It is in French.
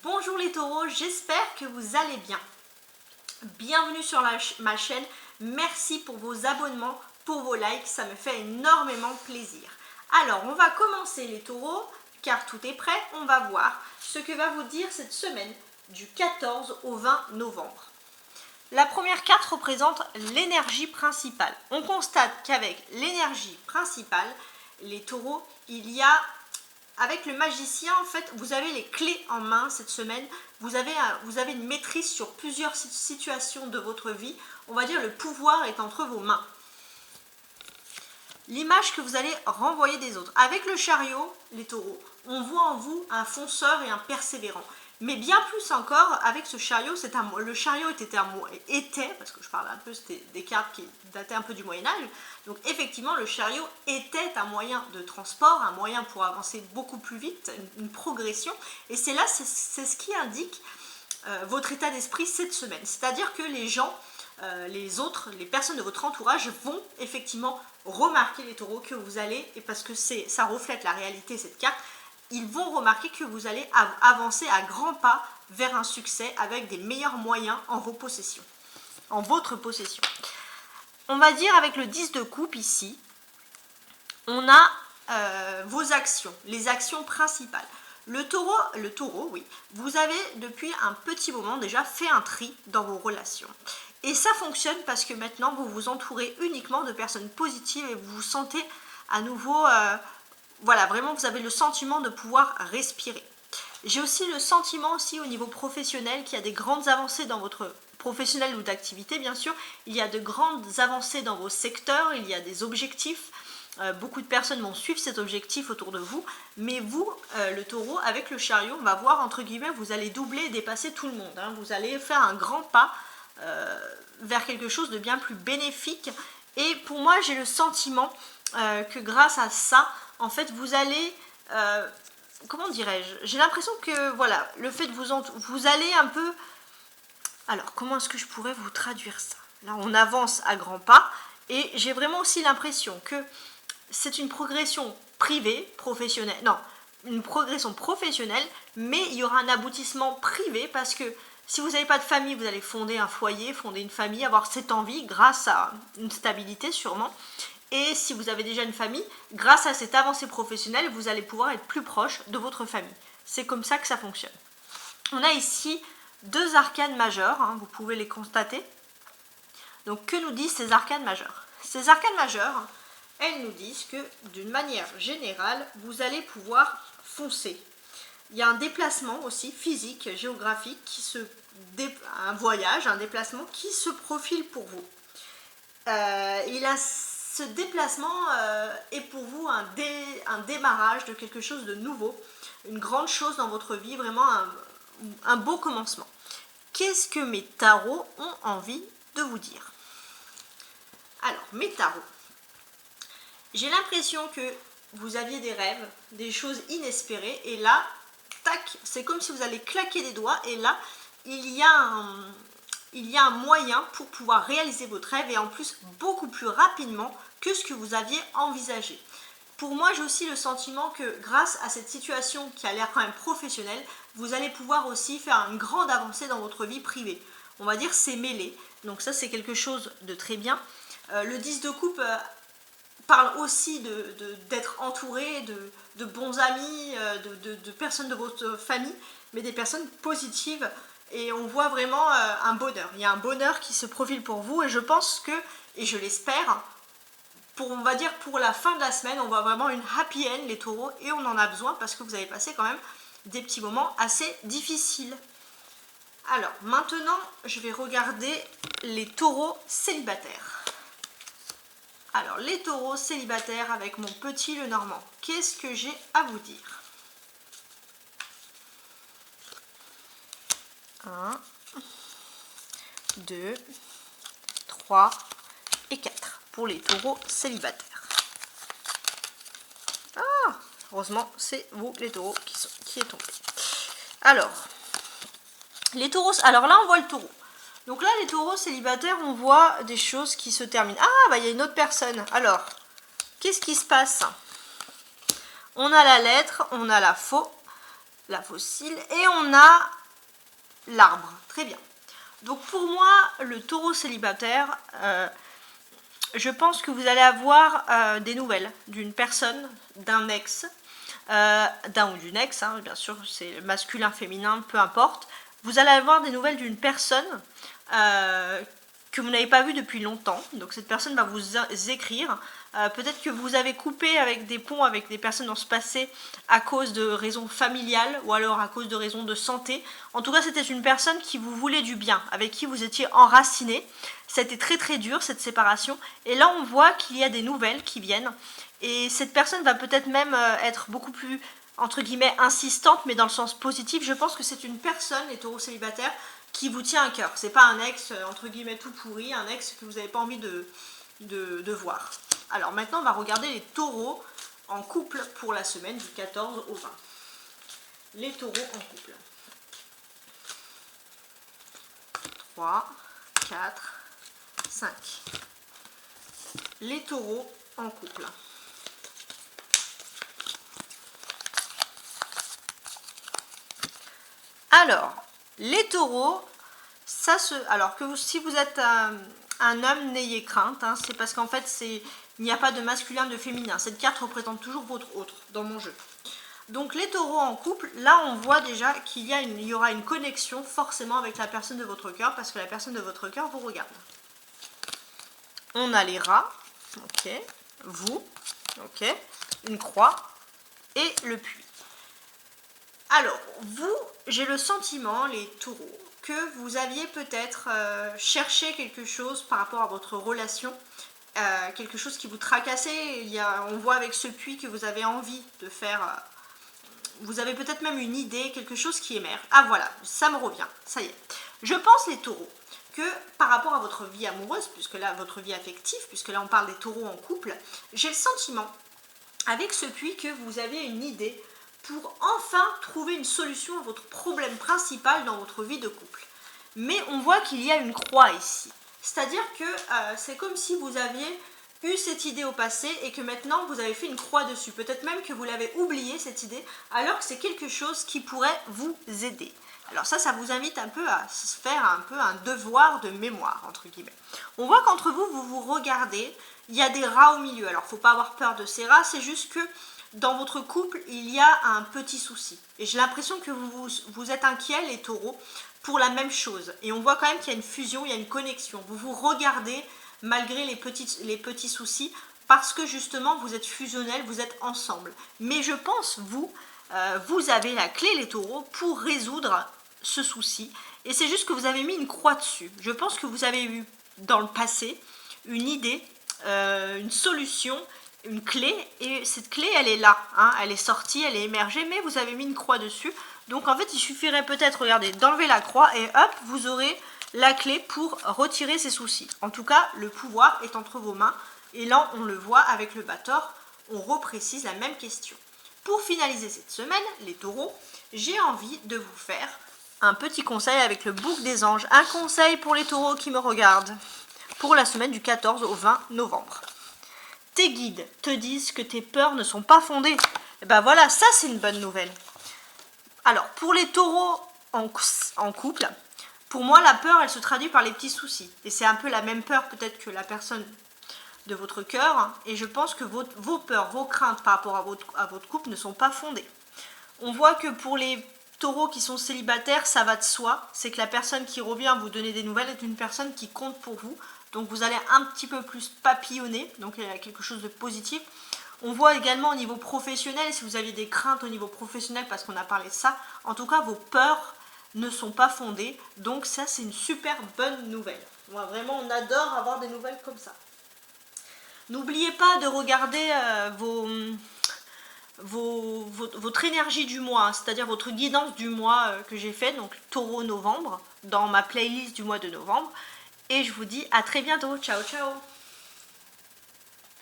Bonjour les taureaux, j'espère que vous allez bien. Bienvenue sur ma chaîne, merci pour vos abonnements, pour vos likes, ça me fait énormément plaisir. Alors on va commencer les taureaux, car tout est prêt, on va voir ce que va vous dire cette semaine du 14 au 20 novembre. La première carte représente l'énergie principale. On constate qu'avec l'énergie principale, les taureaux, avec le magicien, en fait, vous avez les clés en main cette semaine. Vous avez une maîtrise sur plusieurs situations de votre vie. On va dire le pouvoir est entre vos mains. L'image que vous allez renvoyer des autres. Avec le chariot, les taureaux, on voit en vous un fonceur et un persévérant. Mais bien plus encore, avec ce chariot, le chariot était, parce que je parle un peu, c'était des cartes qui dataient un peu du Moyen-Âge, donc effectivement, le chariot était un moyen de transport, un moyen pour avancer beaucoup plus vite, une progression, et c'est ce qui indique votre état d'esprit cette semaine. C'est-à-dire que les gens, les personnes de votre entourage vont effectivement remarquer les taureaux que vous allez, et parce que ça reflète la réalité, cette carte, ils vont remarquer que vous allez avancer à grands pas vers un succès avec des meilleurs moyens en votre possession. On va dire avec le 10 de coupe ici, on a vos actions, les actions principales. Le taureau, oui, vous avez depuis un petit moment déjà fait un tri dans vos relations. Et ça fonctionne parce que maintenant vous vous entourez uniquement de personnes positives et vous vous sentez à nouveau... voilà, vraiment vous avez le sentiment de pouvoir respirer. J'ai aussi le sentiment au niveau professionnel qu'il y a des grandes avancées dans votre professionnel ou d'activité, bien sûr. Il y a de grandes avancées dans vos secteurs, il y a des objectifs. Beaucoup de personnes vont suivre cet objectif autour de vous. Mais vous, le taureau, avec le chariot, on va voir, entre guillemets, vous allez doubler et dépasser tout le monde. Hein. Vous allez faire un grand pas vers quelque chose de bien plus bénéfique. Et pour moi, j'ai le sentiment que grâce à ça, en fait, vous allez, comment dirais-je, j'ai l'impression que, voilà, le fait de vous allez un peu, alors, comment est-ce que je pourrais vous traduire ça? Là, on avance à grands pas, et j'ai vraiment aussi l'impression que c'est une progression privée, professionnelle, non, une progression professionnelle, mais il y aura un aboutissement privé, parce que si vous n'avez pas de famille, vous allez fonder un foyer, fonder une famille, avoir cette envie, grâce à une stabilité sûrement. Et si vous avez déjà une famille, grâce à cette avancée professionnelle, vous allez pouvoir être plus proche de votre famille. C'est comme ça que ça fonctionne. On a ici deux arcanes majeures, hein, vous pouvez les constater. Donc que nous disent ces arcanes majeures? Ces arcanes majeures, elles nous disent que d'une manière générale, vous allez pouvoir foncer. Il y a un déplacement aussi physique, géographique, un voyage, un déplacement qui se profile pour vous. Ce déplacement est pour vous un démarrage de quelque chose de nouveau, une grande chose dans votre vie, vraiment un beau commencement. Qu'est-ce que mes tarots ont envie de vous dire? Alors, mes tarots, j'ai l'impression que vous aviez des rêves, des choses inespérées, et là, tac, c'est comme si vous allez claquer des doigts, et là, il y a un moyen pour pouvoir réaliser votre rêve, et en plus beaucoup plus rapidement que ce que vous aviez envisagé. Pour moi, j'ai aussi le sentiment que grâce à cette situation qui a l'air quand même professionnelle, vous allez pouvoir aussi faire une grande avancée dans votre vie privée. On va dire c'est mêlé, donc ça c'est quelque chose de très bien. Le 10 de coupe parle aussi d'être entouré de bons amis, de personnes de votre famille, mais des personnes positives. Et on voit vraiment un bonheur. Il y a un bonheur qui se profile pour vous, et je pense que, et je l'espère, on va dire pour la fin de la semaine, on voit vraiment une happy end, les taureaux, et on en a besoin parce que vous avez passé quand même des petits moments assez difficiles. Alors, maintenant, je vais regarder les taureaux célibataires. Alors, les taureaux célibataires avec mon petit Lenormand, qu'est-ce que j'ai à vous dire? 1, 2, 3 et 4 pour les taureaux célibataires. Ah, heureusement, c'est vous les taureaux qui est tombé. Alors, les taureaux, alors là on voit le taureau. Donc là les taureaux célibataires, on voit des choses qui se terminent. Ah, bah il y a une autre personne. Alors, qu'est-ce qui se passe? On a la lettre, on a la faux. la fossile, et on a l'arbre. Très bien. Donc pour moi, le taureau célibataire, je pense que vous allez avoir des nouvelles d'une personne, d'un ex, d'un ou d'une ex, hein, bien sûr, c'est masculin, féminin, peu importe. Vous allez avoir des nouvelles d'une personne que vous n'avez pas vue depuis longtemps. Donc cette personne va vous écrire. Peut-être que vous avez coupé avec des ponts avec des personnes dans ce passé à cause de raisons familiales ou alors à cause de raisons de santé. En tout cas, c'était une personne qui vous voulait du bien, avec qui vous étiez enraciné. C'était très très dur cette séparation. Et là, on voit qu'il y a des nouvelles qui viennent. Et cette personne va peut-être même être beaucoup plus, entre guillemets, insistante, mais dans le sens positif. Je pense que c'est une personne, les taureaux célibataires, qui vous tient à cœur. C'est pas un ex, entre guillemets, tout pourri, un ex que vous n'avez pas envie de voir. Alors maintenant, on va regarder les taureaux en couple pour la semaine du 14 au 20. Les taureaux en couple. 3, 4, 5. Les taureaux en couple. Alors, les taureaux, alors que si vous êtes un homme, n'ayez crainte, hein, c'est parce qu'en fait, il n'y a pas de masculin, de féminin. Cette carte représente toujours votre autre dans mon jeu. Donc les taureaux en couple, là on voit déjà qu'il y aura une connexion forcément avec la personne de votre cœur, parce que la personne de votre cœur vous regarde. On a les rats, ok, vous, ok, une croix et le puits. Alors, vous, j'ai le sentiment, les taureaux, que vous aviez peut-être cherché quelque chose par rapport à votre relation, quelque chose qui vous tracassait. On voit avec ce puits que vous avez envie de faire, vous avez peut-être même une idée, quelque chose qui émerge. Ah voilà, ça me revient, ça y est. Je pense, les taureaux, que par rapport à votre vie amoureuse, puisque là, votre vie affective, puisque là on parle des taureaux en couple, j'ai le sentiment, avec ce puits, que vous avez une idée pour enfin trouver une solution à votre problème principal dans votre vie de couple. Mais on voit qu'il y a une croix ici. C'est-à-dire que c'est comme si vous aviez eu cette idée au passé et que maintenant vous avez fait une croix dessus. Peut-être même que vous l'avez oublié, cette idée, alors que c'est quelque chose qui pourrait vous aider. Alors ça vous invite un peu à se faire un peu un devoir de mémoire, entre guillemets. On voit qu'entre vous, vous vous regardez, il y a des rats au milieu. Alors il ne faut pas avoir peur de ces rats, c'est juste que dans votre couple, il y a un petit souci. Et j'ai l'impression que vous êtes inquiets, les taureaux, pour la même chose. Et on voit quand même qu'il y a une fusion, il y a une connexion. Vous vous regardez malgré les petits soucis, parce que justement, vous êtes fusionnels, vous êtes ensemble. Mais je pense, vous avez la clé, les taureaux, pour résoudre ce souci. Et c'est juste que vous avez mis une croix dessus. Je pense que vous avez eu, dans le passé, une idée, une solution, une clé, et cette clé elle est là, hein, elle est sortie, elle est émergée, mais vous avez mis une croix dessus. Donc en fait il suffirait peut-être, regardez, d'enlever la croix et hop, vous aurez la clé pour retirer ces soucis. En tout cas, le pouvoir est entre vos mains, et là on le voit avec le bâtard, on reprécise la même question. Pour finaliser cette semaine, les taureaux, j'ai envie de vous faire un petit conseil avec le bouc des anges, un conseil pour les taureaux qui me regardent, pour la semaine du 14 au 20 novembre. Tes guides te disent que tes peurs ne sont pas fondées. Et ben voilà, ça c'est une bonne nouvelle. Alors, pour les taureaux en couple, pour moi la peur elle se traduit par les petits soucis. Et c'est un peu la même peur peut-être que la personne de votre cœur. Et je pense que vos peurs, vos craintes par rapport à votre couple ne sont pas fondées. On voit que pour les taureaux qui sont célibataires, ça va de soi. C'est que la personne qui revient vous donner des nouvelles est une personne qui compte pour vous. Donc vous allez un petit peu plus papillonner, donc il y a quelque chose de positif. On voit également au niveau professionnel, si vous aviez des craintes au niveau professionnel, parce qu'on a parlé de ça, en tout cas vos peurs ne sont pas fondées, donc ça c'est une super bonne nouvelle. Moi vraiment on adore avoir des nouvelles comme ça. N'oubliez pas de regarder votre énergie du mois, c'est-à-dire votre guidance du mois que j'ai fait, donc taureau novembre, dans ma playlist du mois de novembre. Et je vous dis à très bientôt. Ciao, ciao!